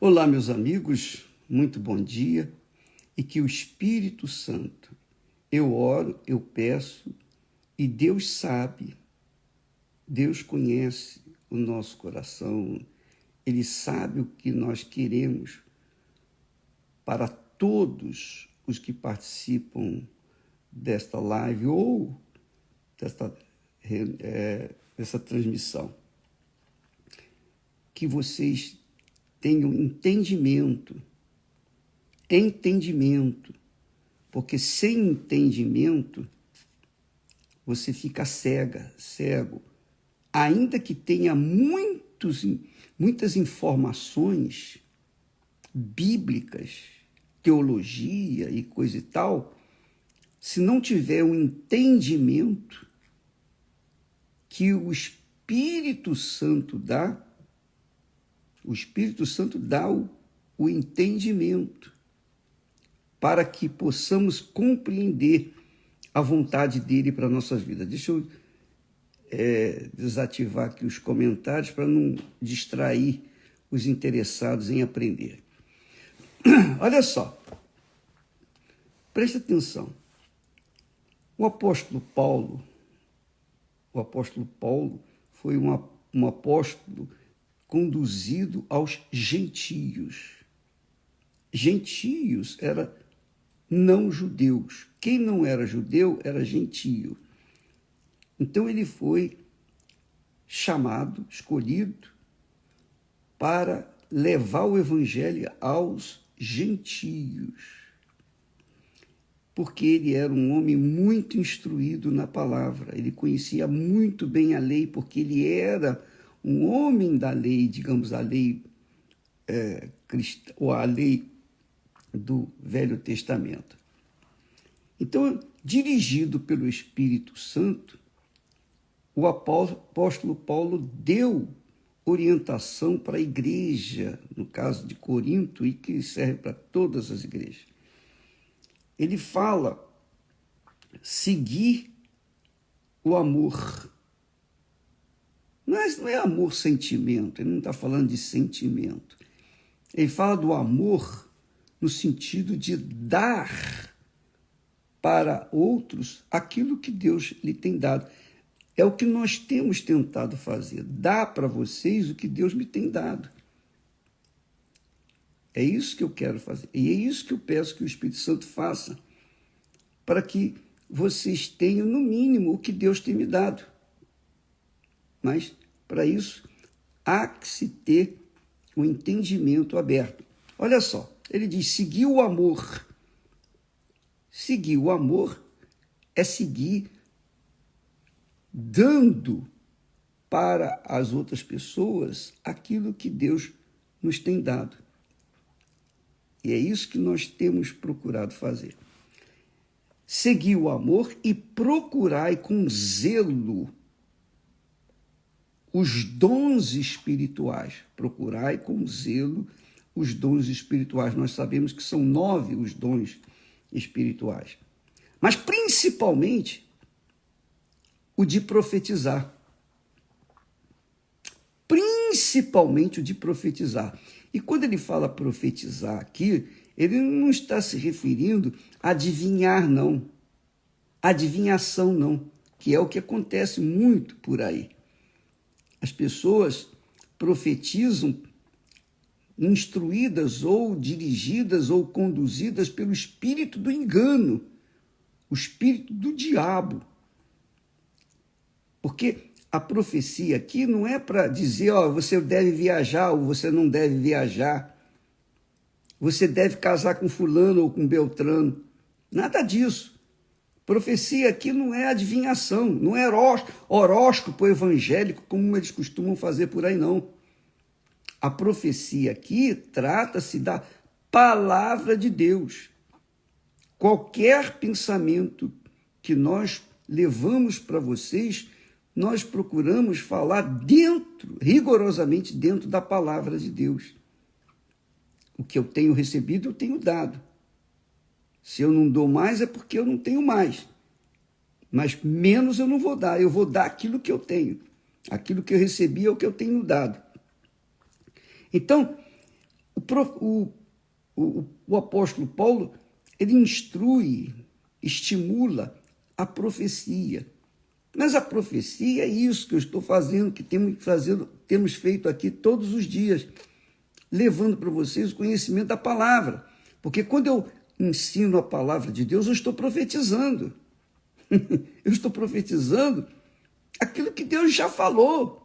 Olá, meus amigos, muito bom dia e que o Espírito Santo, eu oro, eu peço e Deus sabe, Deus conhece o nosso coração, Ele sabe o que nós queremos para todos os que participam desta live ou dessa transmissão. Que vocês tenham entendimento, porque sem entendimento você fica cego, ainda que tenha muitas informações bíblicas, teologia e coisa e tal, se não tiver um entendimento que o Espírito Santo dá, o entendimento para que possamos compreender a vontade dele para a nossa vida. Deixa eu desativar aqui os comentários para não distrair os interessados em aprender. Olha só, preste atenção. O apóstolo Paulo foi um apóstolo conduzido aos gentios. Gentios era não judeus. Quem não era judeu era gentio. Então ele foi chamado, escolhido, para levar o evangelho aos gentios. Porque ele era um homem muito instruído na palavra. Ele conhecia muito bem a lei, porque ele era um homem da lei, digamos, a lei cristã, ou a lei do Velho Testamento. Então, dirigido pelo Espírito Santo, o apóstolo Paulo deu orientação para a igreja, no caso de Corinto, e que serve para todas as igrejas. Ele fala seguir o amor. Não é amor sentimento, ele não está falando de sentimento. Ele fala do amor no sentido de dar para outros aquilo que Deus lhe tem dado. É o que nós temos tentado fazer, dar para vocês o que Deus me tem dado. É isso que eu quero fazer, e é isso que eu peço que o Espírito Santo faça, para que vocês tenham, no mínimo, o que Deus tem me dado. Mas, para isso, há que se ter um entendimento aberto. Olha só, ele diz, seguir o amor. Seguir o amor é seguir dando para as outras pessoas aquilo que Deus nos tem dado. E é isso que nós temos procurado fazer. Seguir o amor e procurai com zelo os dons espirituais. Procurai com zelo os dons espirituais. Nós sabemos que são 9 os dons espirituais. Mas principalmente o de profetizar. Principalmente o de profetizar. E quando ele fala profetizar aqui, ele não está se referindo a adivinhar, não. Adivinhação, não. Que é o que acontece muito por aí. As pessoas profetizam instruídas ou dirigidas ou conduzidas pelo espírito do engano, o espírito do diabo. Porque a profecia aqui não é para dizer, você deve viajar ou você não deve viajar, você deve casar com fulano ou com beltrano, nada disso. Profecia aqui não é adivinhação, não é horóscopo evangélico, como eles costumam fazer por aí, não. A profecia aqui trata-se da palavra de Deus. Qualquer pensamento que nós levamos para vocês, nós procuramos falar rigorosamente dentro da palavra de Deus. O que eu tenho recebido, eu tenho dado. Se eu não dou mais, é porque eu não tenho mais. Mas menos eu não vou dar. Eu vou dar aquilo que eu tenho. Aquilo que eu recebi é o que eu tenho dado. Então, o O apóstolo Paulo, ele instrui, estimula a profecia. Mas a profecia é isso que eu estou fazendo, que temos feito aqui todos os dias, levando para vocês o conhecimento da palavra. Porque quando eu ensino a palavra de Deus, eu estou profetizando. Eu estou profetizando aquilo que Deus já falou.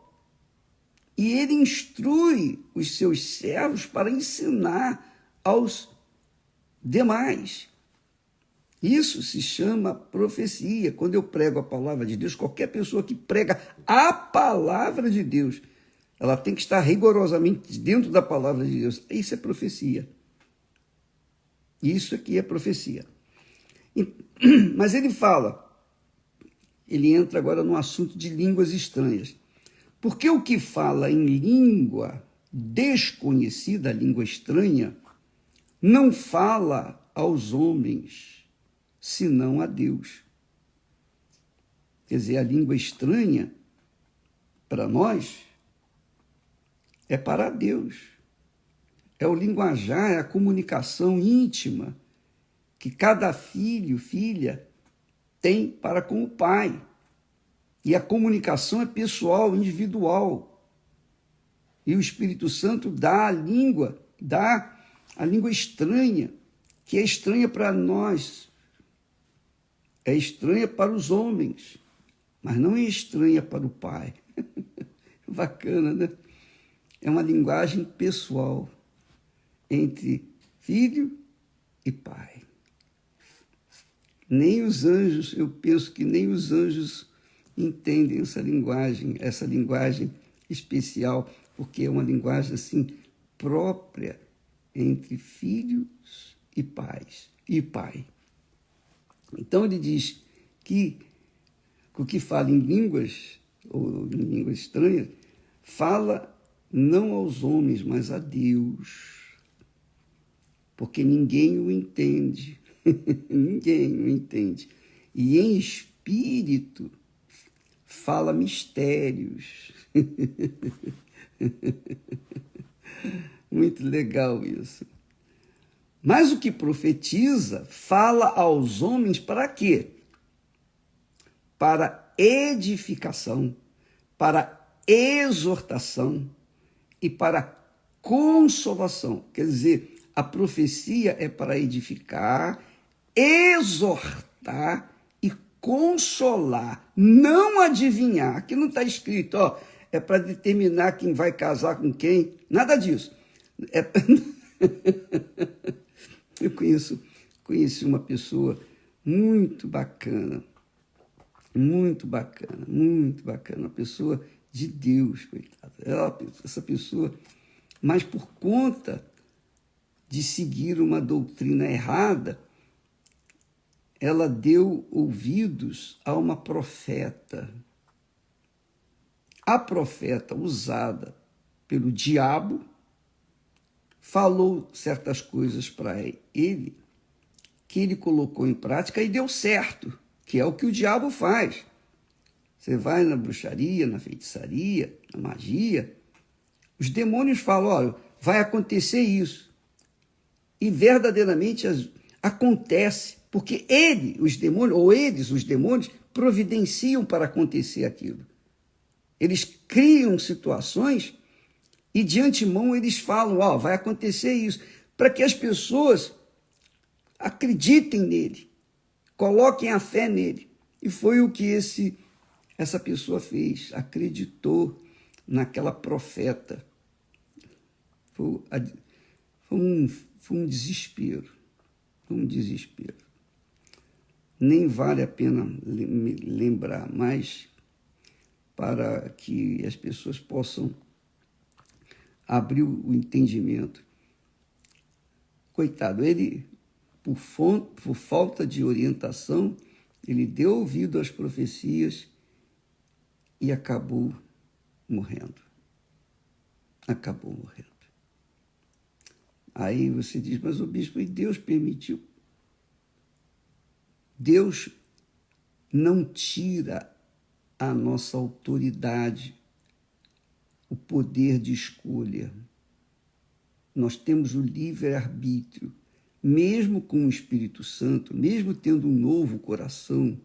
E ele instrui os seus servos para ensinar aos demais. Isso se chama profecia. Quando eu prego a palavra de Deus, qualquer pessoa que prega a palavra de Deus, ela tem que estar rigorosamente dentro da palavra de Deus. Isso é profecia. Isso aqui é profecia. Mas ele entra agora no assunto de línguas estranhas. Porque o que fala em língua desconhecida, língua estranha, não fala aos homens, senão a Deus. Quer dizer, a língua estranha, para nós, é para Deus. É o linguajar, é a comunicação íntima que cada filho, filha, tem para com o pai. E a comunicação é pessoal, individual. E o Espírito Santo dá a língua estranha, que é estranha para nós, é estranha para os homens, mas não é estranha para o Pai. Bacana, né? É uma linguagem pessoal entre filho e pai. Nem os anjos, eu penso que nem os anjos entendem essa linguagem especial, porque é uma linguagem assim própria entre filhos e pais e pai. Então ele diz que o que fala em línguas ou em línguas estranhas fala não aos homens, mas a Deus, porque ninguém o entende. Ninguém o entende. E em espírito fala mistérios. Muito legal isso. Mas o que profetiza fala aos homens para quê? Para edificação, para exortação e para consolação. Quer dizer, a profecia é para edificar, exortar e consolar, não adivinhar. Aqui não está escrito, é para determinar quem vai casar com quem, nada disso. Eu conheci uma pessoa muito bacana, uma pessoa de Deus, coitada. Essa pessoa, mas por conta de seguir uma doutrina errada, ela deu ouvidos a uma profeta. A profeta, usada pelo diabo, falou certas coisas para ele, que ele colocou em prática e deu certo, que é o que o diabo faz. Você vai na bruxaria, na feitiçaria, na magia, os demônios falam, olha, vai acontecer isso. E verdadeiramente acontece, porque os demônios, providenciam para acontecer aquilo. Eles criam situações e de antemão eles falam, vai acontecer isso, para que as pessoas acreditem nele, coloquem a fé nele. E foi o que essa pessoa fez, acreditou naquela profeta. Foi um desespero, Nem vale a pena lembrar, mas para que as pessoas possam abrir o entendimento. Coitado, ele, por falta de orientação, ele deu ouvido às profecias e acabou morrendo. Aí você diz, mas o bispo, e Deus permitiu? Deus não tira a nossa autoridade, o poder de escolha. nós temos o livre-arbítrio, mesmo com o Espírito Santo, mesmo tendo um novo coração,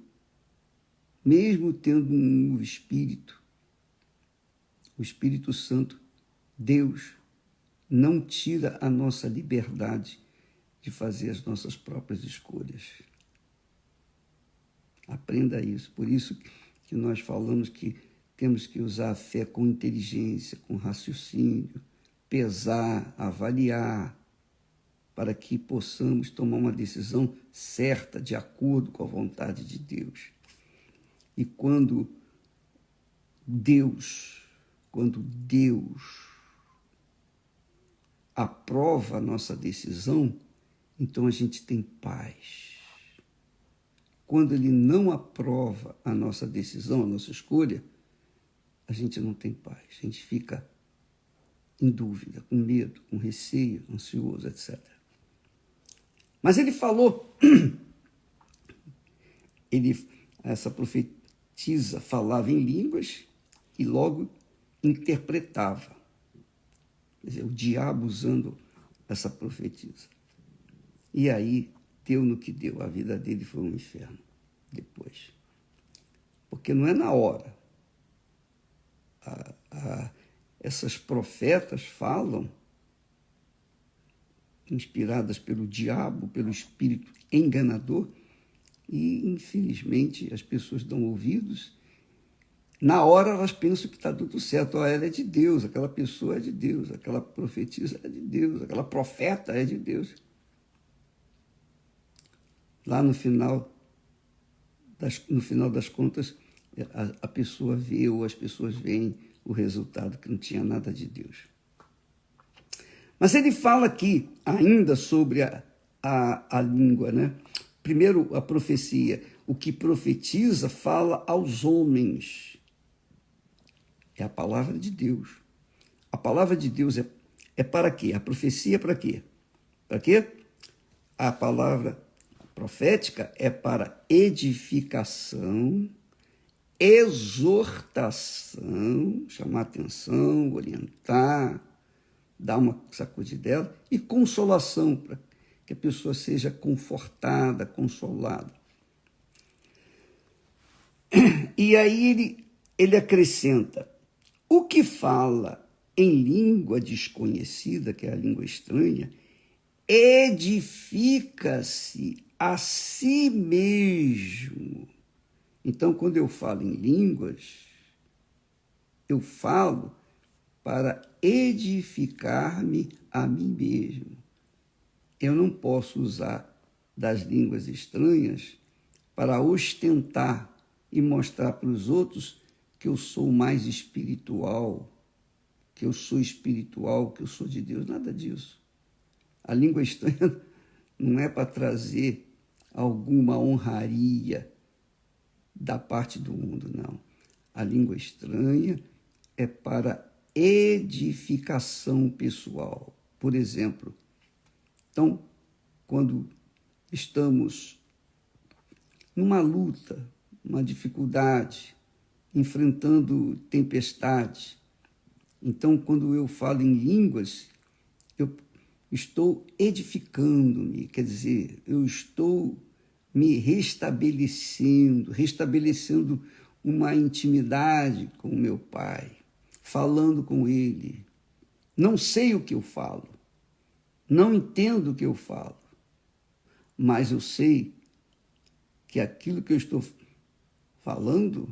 mesmo tendo um novo espírito, o Espírito Santo, Deus, não tira a nossa liberdade de fazer as nossas próprias escolhas. Aprenda isso. Por isso que nós falamos que temos que usar a fé com inteligência, com raciocínio, pesar, avaliar, para que possamos tomar uma decisão certa, de acordo com a vontade de Deus. E quando Deus aprova a nossa decisão, então a gente tem paz. Quando Ele não aprova a nossa decisão, a nossa escolha, a gente não tem paz. A gente fica em dúvida, com medo, com receio, ansioso, etc. Mas ele falou, essa profetisa falava em línguas e logo interpretava. Quer dizer, o diabo usando essa profetisa. E aí deu no que deu, a vida dele foi um inferno depois. Porque não é na hora. Essas profetas falam, inspiradas pelo diabo, pelo espírito enganador, e, infelizmente, as pessoas dão ouvidos. Na hora, elas pensam que está tudo certo. Ela é de Deus, aquela pessoa é de Deus, aquela profetisa é de Deus, aquela profeta é de Deus. Lá no final das contas, a pessoa vê, ou as pessoas veem o resultado, que não tinha nada de Deus. Mas ele fala aqui ainda sobre a língua, né? Primeiro, a profecia. O que profetiza fala aos homens. É a palavra de Deus. A palavra de Deus é para quê? A profecia é para quê? Para quê? A palavra profética é para edificação, exortação, chamar atenção, orientar, dar uma sacudidela, e consolação, para que a pessoa seja confortada, consolada. E aí ele acrescenta, o que fala em língua desconhecida, que é a língua estranha, edifica-se a si mesmo. Então, quando eu falo em línguas, eu falo para edificar-me a mim mesmo. Eu não posso usar das línguas estranhas para ostentar e mostrar para os outros que eu sou mais espiritual, que eu sou de Deus. Nada disso. A língua estranha não é para trazer alguma honraria da parte do mundo, não. A língua estranha é para edificação pessoal. Por exemplo, então, quando estamos numa luta, uma dificuldade, enfrentando tempestade, então, quando eu falo em línguas, eu estou edificando-me, quer dizer, eu estou me restabelecendo uma intimidade com o meu Pai, falando com Ele. Não sei o que eu falo, não entendo o que eu falo, mas eu sei que aquilo que eu estou falando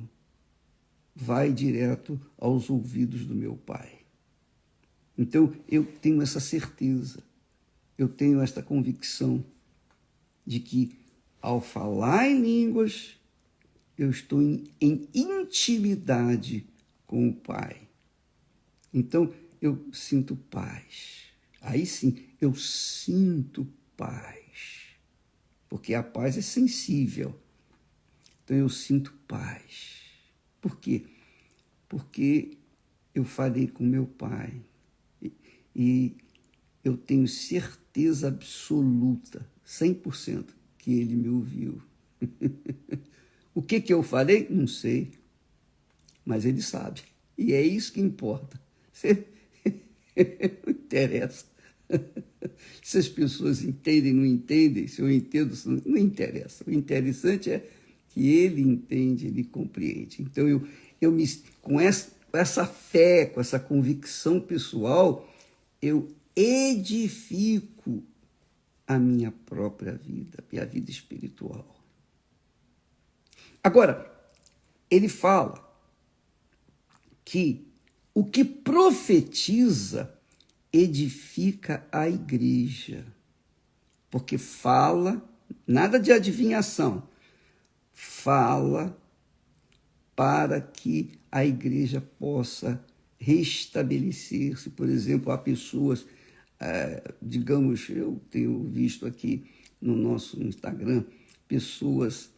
vai direto aos ouvidos do meu Pai. Então, eu tenho essa certeza, eu tenho esta convicção de que, ao falar em línguas, eu estou em intimidade com o Pai. Então, eu sinto paz. Aí sim, eu sinto paz. Porque a paz é sensível. Então, eu sinto paz. Por quê? Porque eu falei com meu Pai. E eu tenho certeza absoluta, 100%, que Ele me ouviu. O que eu falei? Não sei. Mas Ele sabe. E é isso que importa. Não interessa. Se as pessoas entendem, não entendem, se eu entendo, não interessa. O interessante é que ele entende, ele compreende. Então, com essa fé, com essa convicção pessoal, eu edifico a minha própria vida, minha vida espiritual. Agora, ele fala que o que profetiza edifica a igreja, porque fala, nada de adivinhação, fala para que a igreja possa restabelecer-se. Por exemplo, há pessoas, digamos, eu tenho visto aqui no nosso Instagram, pessoas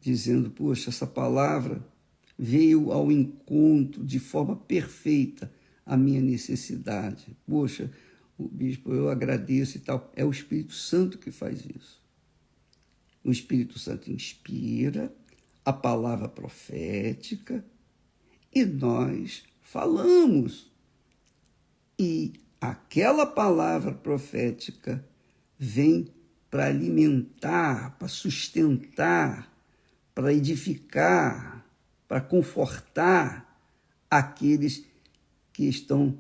dizendo, poxa, essa palavra veio ao encontro de forma perfeita à minha necessidade. Poxa, o bispo, eu agradeço e tal. É o Espírito Santo que faz isso. O Espírito Santo inspira a palavra profética e nós falamos. E aquela palavra profética vem para alimentar, para sustentar, para edificar, para confortar aqueles que estão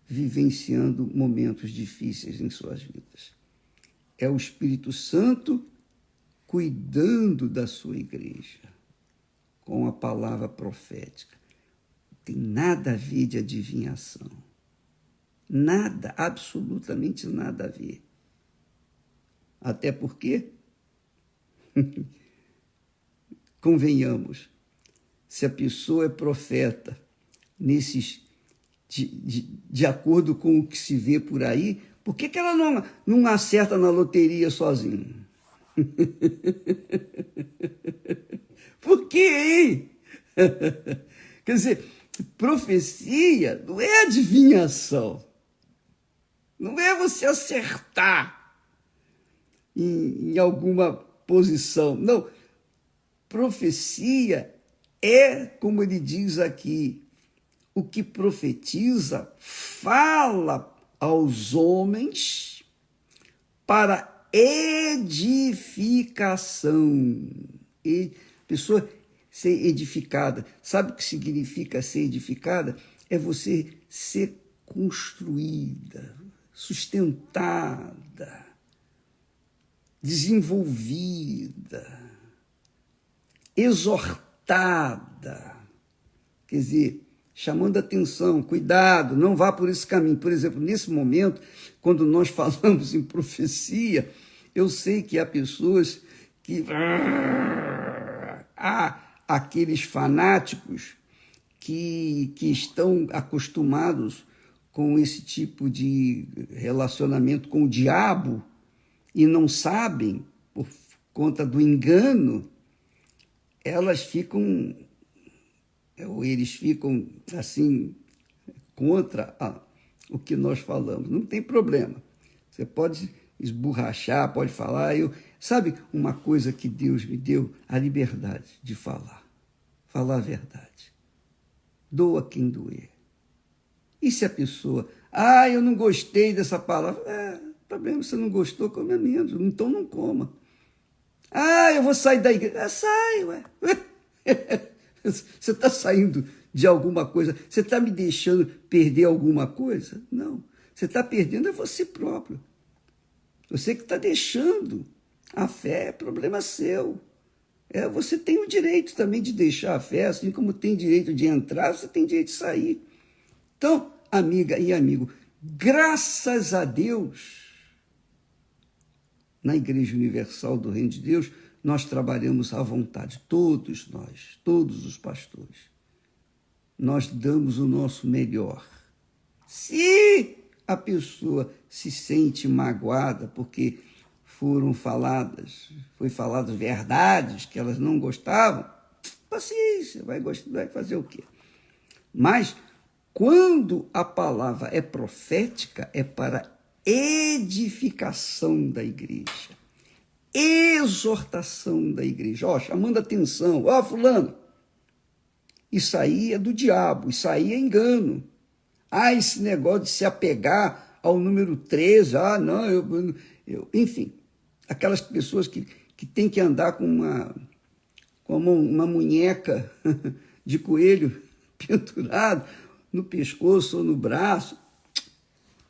vivenciando momentos difíceis em suas vidas. É o Espírito Santo cuidando da sua igreja com a palavra profética. Não tem nada a ver de adivinhação. Nada, absolutamente nada a ver. Até porque, convenhamos, se a pessoa é profeta de acordo com o que se vê por aí, por que ela não acerta na loteria sozinha? Por quê, hein? Quer dizer, profecia não é adivinhação. Não é você acertar em alguma posição. Não. Profecia é, como ele diz aqui, o que profetiza fala aos homens para edificação. E pessoa ser edificada. Sabe o que significa ser edificada? É você ser construída, sustentada, desenvolvida, exortada. Quer dizer, chamando atenção, cuidado, não vá por esse caminho. Por exemplo, nesse momento, quando nós falamos em profecia, eu sei que há pessoas que... Há aqueles fanáticos que estão acostumados com esse tipo de relacionamento com o diabo e não sabem, por conta do engano, elas ficam... ou eles ficam assim contra o que nós falamos. Não tem problema. Você pode esborrachar, pode falar. Sabe uma coisa que Deus me deu? A liberdade de falar. Falar a verdade. Doa quem doer. E se a pessoa... eu não gostei dessa palavra. Problema, você não gostou, come menos. Então não coma. Eu vou sair da igreja. Sai, ué. Você está saindo de alguma coisa? Você está me deixando perder alguma coisa? Não. Você está perdendo é você próprio. Você que está deixando. A fé é problema seu. Você tem o direito também de deixar a fé, assim como tem direito de entrar, você tem direito de sair. Então, amiga e amigo, graças a Deus, na Igreja Universal do Reino de Deus, nós trabalhamos à vontade, todos nós, todos os pastores. Nós damos o nosso melhor. Se a pessoa se sente magoada porque foi faladas verdades que elas não gostavam, paciência, vai fazer o quê? Mas quando a palavra é profética, é para edificação da igreja. Exortação da igreja, chamando atenção, fulano, isso aí é do diabo, isso aí é engano. Esse negócio de se apegar ao número 13, não, enfim, aquelas pessoas que têm que andar como uma munheca de coelho pendurado no pescoço ou no braço.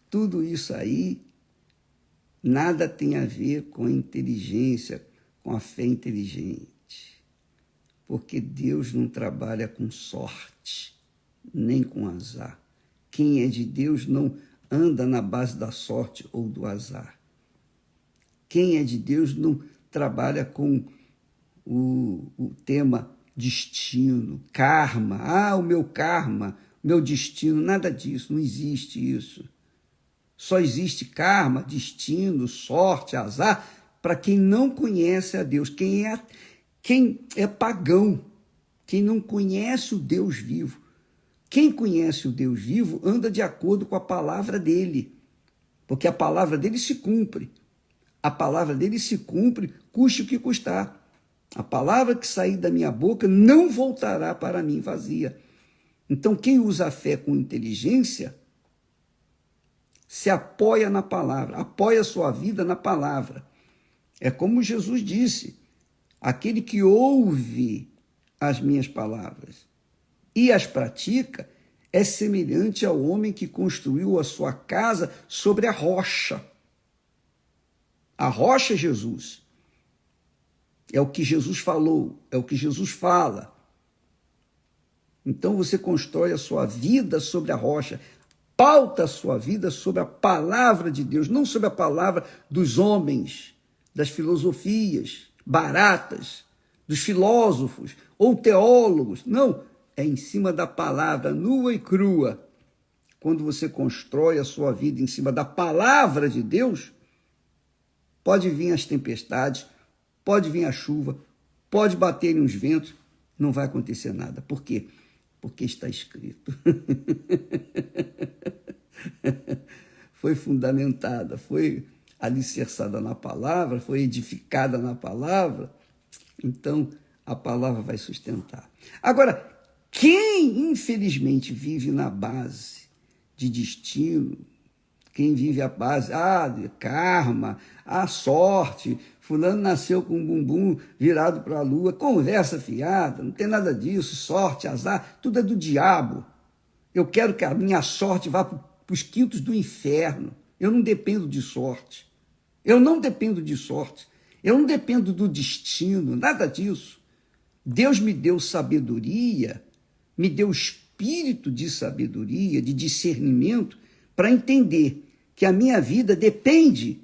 Tudo isso aí nada tem a ver com a inteligência, com a fé inteligente. Porque Deus não trabalha com sorte, nem com azar. Quem é de Deus não anda na base da sorte ou do azar. Quem é de Deus não trabalha com o tema destino, karma. O meu karma, meu destino, nada disso, não existe isso. Só existe karma, destino, sorte, azar, para quem não conhece a Deus, quem é pagão, quem não conhece o Deus vivo. Quem conhece o Deus vivo anda de acordo com a palavra dele, porque a palavra dele se cumpre. A palavra dele se cumpre, custe o que custar. A palavra que sair da minha boca não voltará para mim vazia. Então, quem usa a fé com inteligência se apoia na palavra, apoia a sua vida na palavra. É como Jesus disse: aquele que ouve as minhas palavras e as pratica é semelhante ao homem que construiu a sua casa sobre a rocha. A rocha é Jesus. É o que Jesus falou, é o que Jesus fala. Então você constrói a sua vida sobre a rocha, pauta a sua vida sobre a palavra de Deus, não sobre a palavra dos homens, das filosofias baratas, dos filósofos ou teólogos. Não, é em cima da palavra nua e crua. Quando você constrói a sua vida em cima da palavra de Deus, pode vir as tempestades, pode vir a chuva, pode bater uns ventos, não vai acontecer nada. Por quê? Porque está escrito. Foi fundamentada, foi alicerçada na palavra, foi edificada na palavra, então a palavra vai sustentar. Agora, quem infelizmente vive na base de destino, quem vive a base, de karma, sorte, fulano nasceu com um bumbum virado para a lua, conversa fiada, não tem nada disso, sorte, azar, tudo é do diabo. Eu quero que a minha sorte vá para os quintos do inferno. Eu não dependo de sorte. Eu não dependo de sorte. Eu não dependo do destino, nada disso. Deus me deu sabedoria, me deu espírito de sabedoria, de discernimento, para entender que a minha vida depende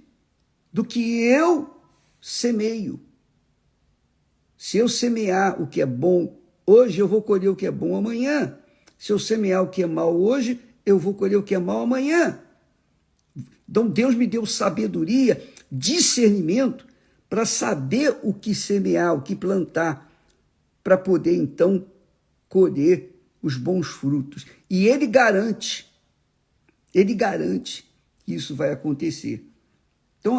do que eu semeio. Se eu semear o que é bom hoje, eu vou colher o que é bom amanhã. Se eu semear o que é mal hoje, eu vou colher o que é mal amanhã. Então Deus me deu sabedoria, discernimento, para saber o que semear, o que plantar, para poder então colher os bons frutos. E Ele garante que isso vai acontecer. Então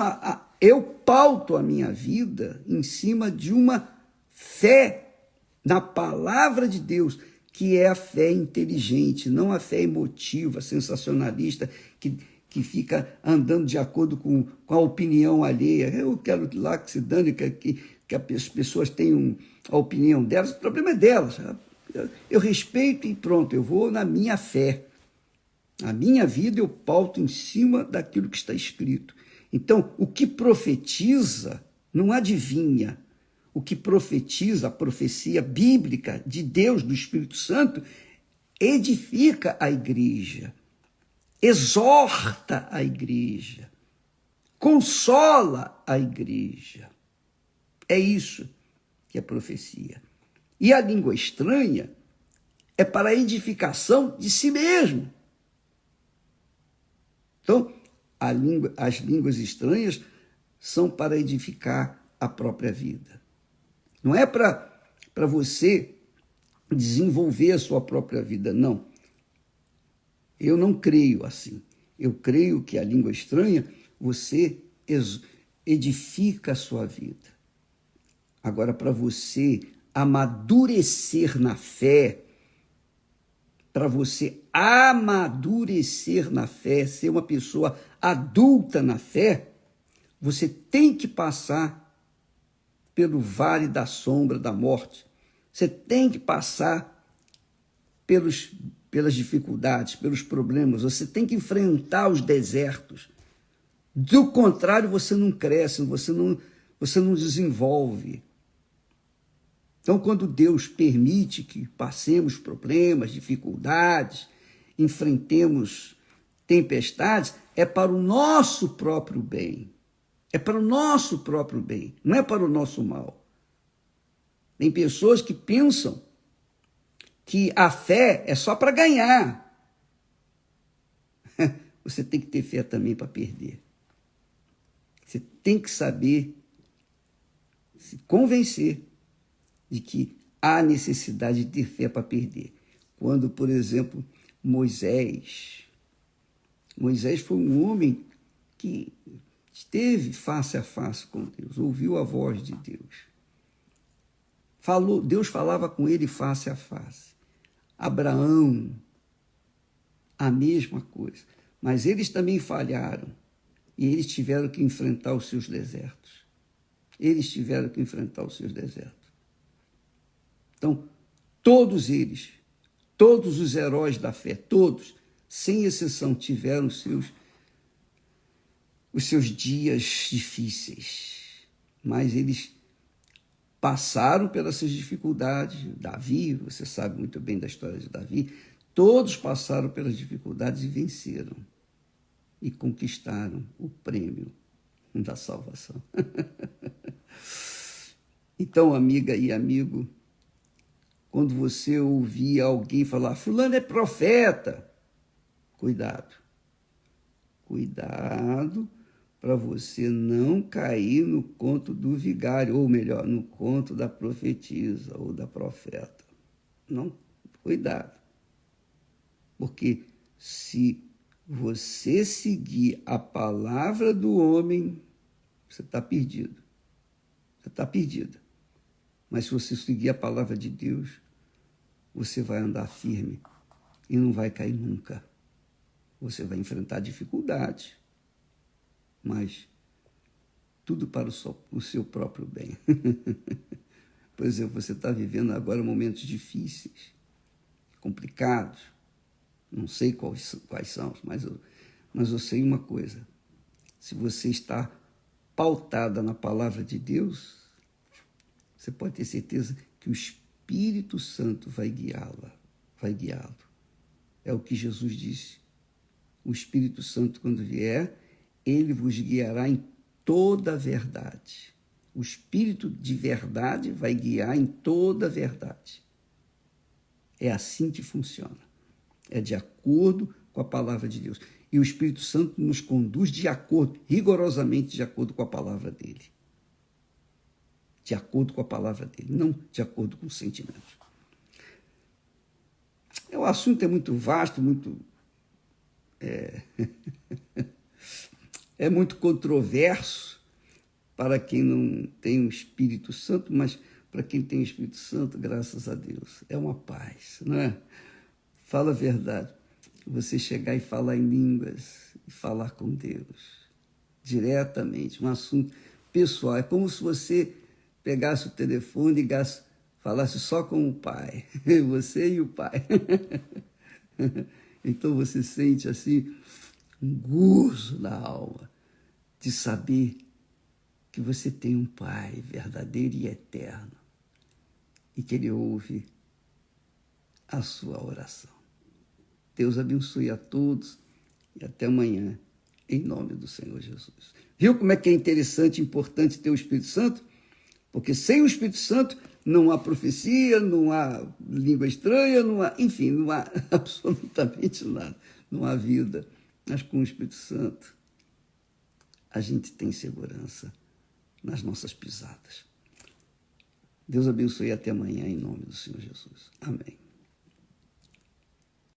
eu pauto a minha vida em cima de uma fé na palavra de Deus, que é a fé inteligente, não a fé emotiva, sensacionalista, que fica andando de acordo com a opinião alheia. Eu quero lá que se dane, que as pessoas tenham a opinião delas, o problema é delas. Eu respeito e pronto, eu vou na minha fé. A minha vida eu pauto em cima daquilo que está escrito. Então, o que profetiza não adivinha. O que profetiza, a profecia bíblica de Deus, do Espírito Santo, edifica a igreja, exorta a igreja, consola a igreja. É isso que é profecia. E a língua estranha é para a edificação de si mesmo. Então, as línguas estranhas são para edificar a própria vida. Não é para você desenvolver a sua própria vida, não. Eu não creio assim. Eu creio que a língua estranha, você edifica a sua vida. Agora, para você amadurecer na fé, para você amadurecer na fé, ser uma pessoa adulta na fé, você tem que passar pelo vale da sombra da morte. Você tem que passar pelas dificuldades, pelos problemas. Você tem que enfrentar os desertos. Do contrário, você não cresce, você não desenvolve. Então, quando Deus permite que passemos problemas, dificuldades, enfrentemos tempestades, é para o nosso próprio bem. É para o nosso próprio bem, não é para o nosso mal. Tem pessoas que pensam que a fé é só para ganhar. Você tem que ter fé também para perder. Você tem que saber se convencer de que há necessidade de ter fé para perder. Quando, por exemplo, Moisés foi um homem que esteve face a face com Deus, ouviu a voz de Deus. Deus falava com ele face a face. Abraão, a mesma coisa. Mas eles também falharam e eles tiveram que enfrentar os seus desertos. Eles tiveram que enfrentar os seus desertos. Então, todos eles, todos os heróis da fé, todos, sem exceção, tiveram os seus dias difíceis. Mas eles passaram pelas suas dificuldades. Davi, você sabe muito bem da história de Davi, todos passaram pelas dificuldades e venceram. E conquistaram o prêmio da salvação. Então, amiga e amigo, quando você ouvir alguém falar, fulano é profeta, cuidado. Cuidado para você não cair no conto do vigário, ou melhor, no conto da profetisa ou da profeta. Não, cuidado. Porque se você seguir a palavra do homem, você está perdido. Você está perdida. Mas se você seguir a palavra de Deus, você vai andar firme e não vai cair nunca. Você vai enfrentar dificuldades, mas tudo para o seu próprio bem. Por exemplo, você está vivendo agora momentos difíceis, complicados. Não sei quais são, mas eu sei uma coisa. Se você está pautada na palavra de Deus, você pode ter certeza que o Espírito Santo vai guiá-la, vai guiá-lo. É o que Jesus disse. O Espírito Santo, quando vier, ele vos guiará em toda a verdade. O Espírito de verdade vai guiar em toda a verdade. É assim que funciona. É de acordo com a palavra de Deus. E o Espírito Santo nos conduz de acordo, rigorosamente de acordo com a palavra dele. De acordo com a palavra dele, não de acordo com os sentimentos. O assunto é muito vasto, é muito controverso para quem não tem o Espírito Santo, mas para quem tem o Espírito Santo, graças a Deus, é uma paz, não é? Fala a verdade. Você chegar e falar em línguas e falar com Deus diretamente, um assunto pessoal. É como se você pegasse o telefone e falasse só com o Pai, você e o Pai. Então você sente assim um gozo na alma de saber que você tem um Pai verdadeiro e eterno e que Ele ouve a sua oração. Deus abençoe a todos e até amanhã, em nome do Senhor Jesus. Viu como é que é interessante e importante ter o Espírito Santo? Porque sem o Espírito Santo não há profecia, não há língua estranha, não há absolutamente nada. Não há vida. Mas com o Espírito Santo, a gente tem segurança nas nossas pisadas. Deus abençoe até amanhã, em nome do Senhor Jesus. Amém.